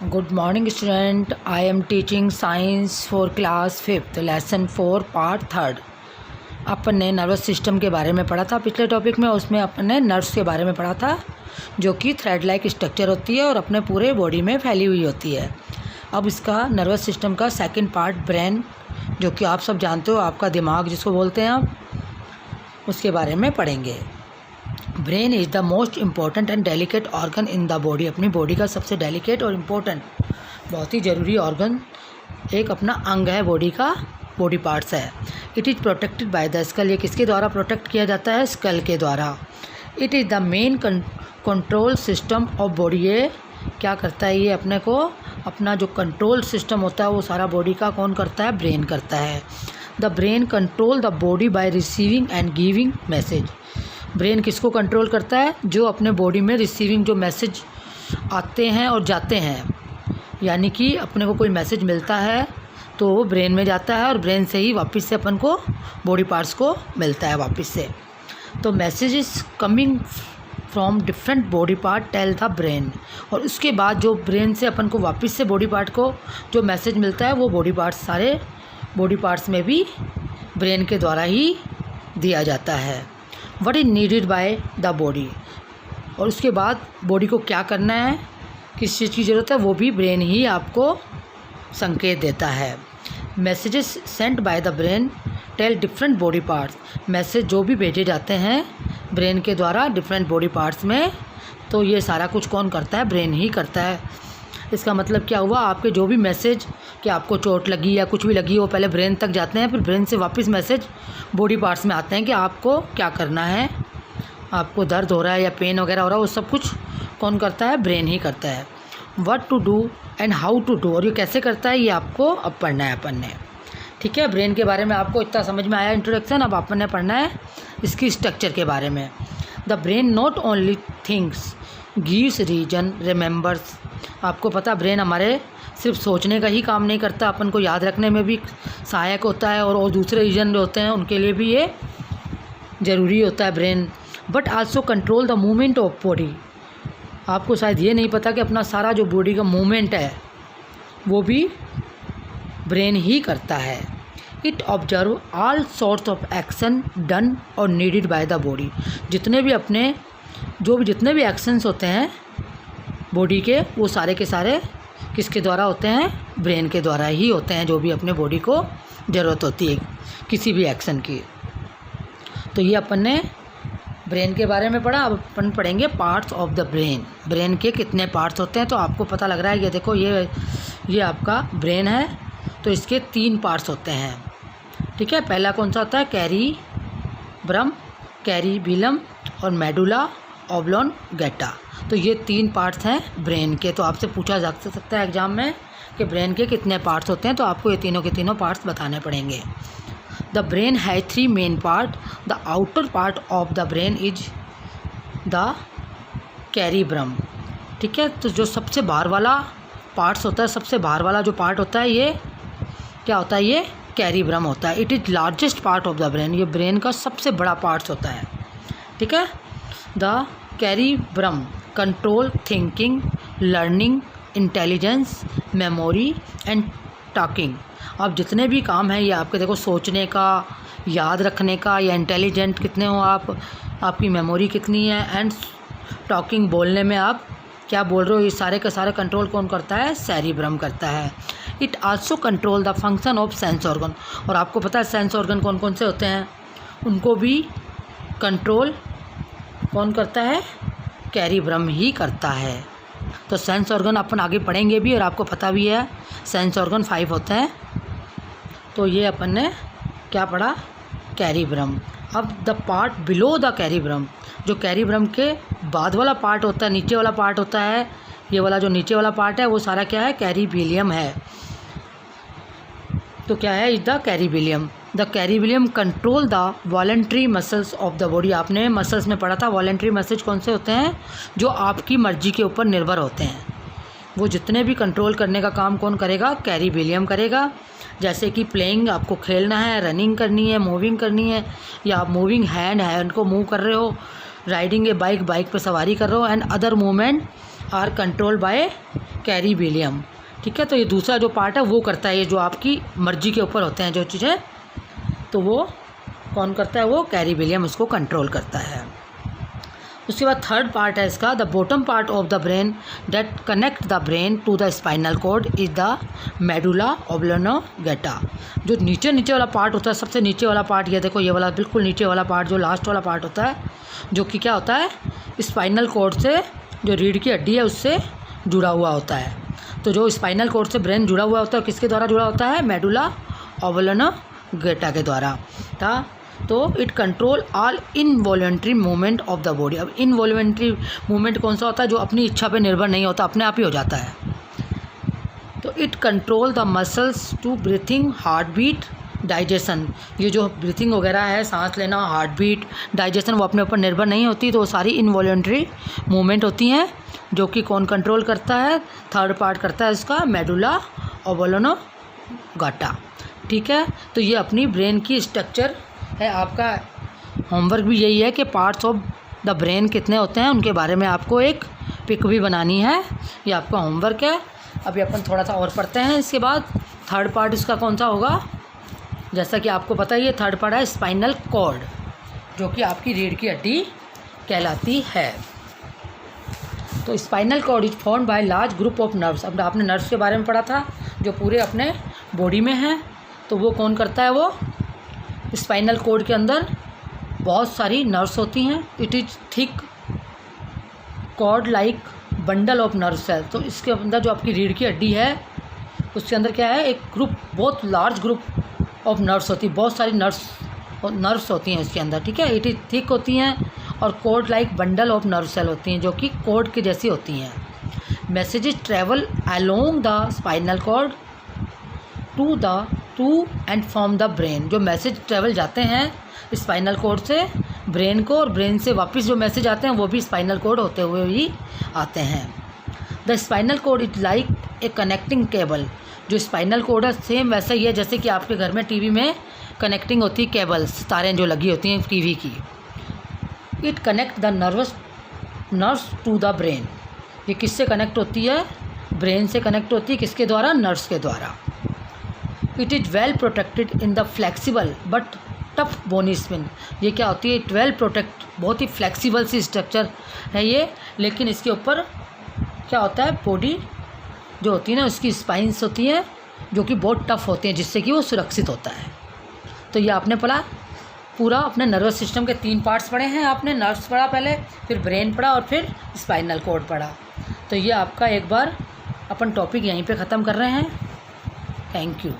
Good morning student. I am teaching science for class 5th lesson 4 part 3rd. अपन ने nervous system के बारे में पढ़ा था पिछले टॉपिक में। उसमें अपन ने नर्व्स के बारे में पढ़ा था जो कि थ्रेड लाइक स्ट्रक्चर होती है और अपने पूरे बॉडी में फैली हुई होती है। अब इसका नर्वस सिस्टम का सेकंड पार्ट ब्रेन, जो कि आप सब जानते हो, आपका दिमाग जिसको बोलते हैं आप, उसके बारे में पढ़ेंगे। Brain is the most important and delicate organ in the body. अपनी बॉडी का सबसे डेलिकेट और इम्पोर्टेंट, बहुत ही ज़रूरी ऑर्गन, एक अपना अंग है बॉडी का, बॉडी पार्ट्स है। It is protected by the skull. ये किसके द्वारा प्रोटेक्ट किया जाता है? स्कल के द्वारा। It is the main control system of body. ये क्या करता है? ये अपने को अपना जो कंट्रोल सिस्टम होता है वो सारा बॉडी का कौन करता है? ब्रेन करता है। The brain control the body by receiving end giving message. Brain किसको कंट्रोल करता है? जो अपने बॉडी में रिसीविंग जो मैसेज आते हैं और जाते हैं, यानी कि अपने को कोई मैसेज मिलता है तो वो ब्रेन में जाता है और ब्रेन से ही वापस से अपन को बॉडी पार्ट्स को मिलता है वापस से। तो messages coming from different body part tell the brain. और उसके बाद जो ब्रेन से अपन को वापस से बॉडी पार्ट को जो मैसेज मिलता है वो बॉडी पार्ट्स, सारे बॉडी पार्ट्स में भी ब्रेन के द्वारा ही दिया जाता है। What is needed by the body. और उसके बाद बॉडी को क्या करना है, किस चीज़ की ज़रूरत है, वो भी ब्रेन ही आपको संकेत देता है। Messages sent by the brain tell different body parts. Message जो भी भेजे जाते हैं ब्रेन के द्वारा डिफरेंट बॉडी पार्ट्स में, तो ये सारा कुछ कौन करता है? ब्रेन ही करता है। इसका मतलब क्या हुआ? आपके जो भी मैसेज कि आपको चोट लगी या कुछ भी लगी, वो पहले ब्रेन तक जाते हैं, फिर ब्रेन से वापस मैसेज बॉडी पार्ट्स में आते हैं कि आपको क्या करना है, आपको दर्द हो रहा है या पेन वगैरह हो रहा है, वो सब कुछ कौन करता है? ब्रेन ही करता है। What to do and how to do, और ये कैसे करता है, ये आपको अब पढ़ना है अपन ने। ठीक है, ब्रेन के बारे में आपको इतना समझ में आया इंट्रोडक्शन। अब अपन ने पढ़ना है इसकी स्ट्रक्चर के बारे में। The brain not only thinks, gives reason, remembers. आपको पता, ब्रेन हमारे सिर्फ सोचने का ही काम नहीं करता, अपन को याद रखने में भी सहायक होता है, और दूसरे रीजन जो होते हैं उनके लिए भी ये ज़रूरी होता है brain. But also control the movement of body. आपको शायद ये नहीं पता कि अपना सारा जो बॉडी का मूवमेंट है वो भी ब्रेन ही करता है। It observe all sorts of action done और नीडेड बाय द बॉडी। जितने भी अपने जितने भी एक्शंस होते हैं बॉडी के, वो सारे के सारे किसके द्वारा होते हैं? ब्रेन के द्वारा ही होते हैं, जो भी अपने बॉडी को ज़रूरत होती है किसी भी एक्शन की। तो ये अपन ने ब्रेन के बारे में पढ़ा। अब अपन पढ़ेंगे parts of the brain. Brain के कितने पार्ट्स होते हैं? तो आपको पता लग रहा है, ये देखो, ये आपका ब्रेन है, तो इसके 3 पार्ट्स होते हैं। ठीक है, पहला कौन सा होता है? कैरीब्रम, कैरीबिलम और मेडुला ऑब्लोंगेटा। तो ये 3 पार्ट्स हैं ब्रेन के। तो आपसे पूछा जा सकता है एग्जाम में कि ब्रेन के कितने पार्ट्स होते हैं, तो आपको ये तीनों के तीनों पार्ट्स बताने पड़ेंगे। The brain has 3 main part. The outer part of the brain is the cerebrum. ठीक है, तो जो सबसे बाहर वाला पार्ट्स होता है, सबसे बाहर वाला जो पार्ट होता है, ये क्या होता है? ये कैरीब्रम होता है। It is largest part of the brain. ये ब्रेन का सबसे बड़ा पार्ट्स होता है। ठीक है, the cerebrum control thinking, learning, intelligence, memory and talking. अब जितने भी काम हैं ये आपके, देखो, सोचने का, याद रखने का, या इंटेलिजेंट कितने हो आप, आपकी मेमोरी कितनी है, एंड टॉकिंग, बोलने में आप क्या बोल रहे हो, ये सारे का सारे कंट्रोल कौन करता है? सेरिब्रम करता है। It also control the function of sense organ. और आपको पता है सेंस ऑर्गन कौन कौन से होते हैं? उनको भी कंट्रोल कौन करता है? कैरीब्रम ही करता है। तो सेंस ऑर्गन अपन आगे पढ़ेंगे भी, और आपको पता भी है सेंस ऑर्गन 5 होते हैं। तो ये अपन ने क्या पढ़ा? कैरीब्रम। अब द पार्ट बिलो द कैरीब्रम, जो कैरीब्रम के बाद वाला पार्ट होता है, नीचे वाला पार्ट होता है, ये वाला जो नीचे वाला पार्ट है वो सारा क्या है? कैरीबिलियम है। तो क्या है? Is the cerebellum. The cerebellum control the voluntary muscles of the body. आपने मसल्स में पढ़ा था, वॉलेंट्री मसल्स कौन से होते हैं? जो आपकी मर्जी के ऊपर निर्भर होते हैं। वो जितने भी कंट्रोल करने का काम कौन करेगा? कैरीबिलियम करेगा। जैसे कि प्लेइंग, आपको खेलना है, रनिंग करनी है, मूविंग करनी है, या मूविंग हैंड को मूव कर रहे हो, राइडिंग ए बाइक, बाइक पर सवारी कर रहे हो, and other movement are control by cerebellum. ठीक है, तो ये दूसरा जो पार्ट है वो करता है, ये जो आपकी मर्जी के ऊपर होते हैं जो चीज़ें, तो वो कौन करता है, वो कैरीबेलियम उसको कंट्रोल करता है। उसके बाद थर्ड पार्ट है इसका, the bottom part of the brain that connect the brain to the spinal cord is the medulla oblongata. जो नीचे वाला पार्ट होता है, सबसे नीचे वाला पार्ट, ये देखो ये वाला बिल्कुल नीचे वाला पार्ट, जो लास्ट वाला पार्ट होता है, जो कि क्या होता है, स्पाइनल कॉर्ड से, जो रीढ़ की हड्डी है उससे जुड़ा हुआ होता है। तो जो स्पाइनल कॉर्ड से ब्रेन जुड़ा हुआ होता है, किसके द्वारा जुड़ा होता है, मेडुला ऑब्लांगेटा के द्वारा था। तो it control all involuntary movement of the body. अब इनवॉलंटरी मूवमेंट कौन सा होता है, जो अपनी इच्छा पे निर्भर नहीं होता, अपने आप ही हो जाता है। तो it control the muscles to breathing, heart beat, digestion. ये जो ब्रीथिंग वगैरह है, सांस लेना, हार्ट बीट, डाइजेशन, वो अपने ऊपर निर्भर नहीं होती, तो वो सारी इनवॉलंटरी मूवमेंट होती हैं, जो कि कौन कंट्रोल करता है, थर्ड पार्ट करता है इसका, मेडुला ऑब्लांगेटा। ठीक है, तो ये अपनी ब्रेन की स्ट्रक्चर है। आपका होमवर्क भी यही है कि पार्ट्स ऑफ द ब्रेन कितने होते हैं, उनके बारे में आपको एक पिक भी बनानी है, ये आपका होमवर्क है। अभी अपन थोड़ा सा और पढ़ते हैं। इसके बाद थर्ड पार्ट इसका कौन सा होगा, जैसा कि आपको पता है, ये थर्ड पार्ट है स्पाइनल कॉर्ड, जो कि आपकी रीढ़ की हड्डी कहलाती है। तो spinal cord is formed by large group of nerves. अब आपने नर्व्स के बारे में पढ़ा था, जो पूरे अपने बॉडी में हैं, तो वो कौन करता है, वो स्पाइनल कॉर्ड के अंदर बहुत सारी नर्व्स होती हैं। It is thick cord like bundle of nerve cell. तो इसके अंदर जो आपकी रीढ़ की हड्डी है, उसके अंदर क्या है, एक ग्रुप, बहुत लार्ज ग्रुप ऑफ नर्व्स होती है, बहुत सारी नर्व्स होती हैं इसके अंदर। ठीक है, इट इज़ थिक होती हैं और cord like bundle of nerve cell होती हैं, जो कि कॉर्ड की जैसी होती हैं। Messages travel along the spinal cord to and from the brain. जो मैसेज ट्रेवल जाते हैं स्पाइनल कॉर्ड से ब्रेन को, और ब्रेन से वापस जो मैसेज आते हैं वो भी स्पाइनल कॉर्ड होते हुए ही आते हैं। The spinal cord is like a connecting cable. जो स्पाइनल कॉर्ड है सेम वैसा ही है जैसे कि आपके घर में टीवी में कनेक्टिंग होती है, केबल्स, तारें जो लगी होती हैं टीवी की। It connect the nerves to the brain. ये किससे कनेक्ट होती है, ब्रेन से कनेक्ट होती है, किसके द्वारा, नर्व्स के द्वारा। It is well protected in the flexible but tough bony spine. ये क्या होती है, इट वेल प्रोटेक्ट, बहुत ही फ्लेक्सिबल सी स्ट्रक्चर है ये, लेकिन इसके ऊपर क्या होता है, बॉडी जो होती है ना, उसकी स्पाइंस होती हैं, जो कि बहुत टफ होती हैं, जिससे कि वो सुरक्षित होता है। तो ये आपने पढ़ा, पूरा अपने नर्वस सिस्टम के 3 पार्ट्स पढ़े हैं आपने। नर्व्स पढ़ा पहले, फिर ब्रेन पढ़ा और फिर स्पाइनल कॉर्ड पढ़ा। तो ये आपका एक बार अपन टॉपिक यहीं पे ख़त्म कर रहे हैं। Thank you.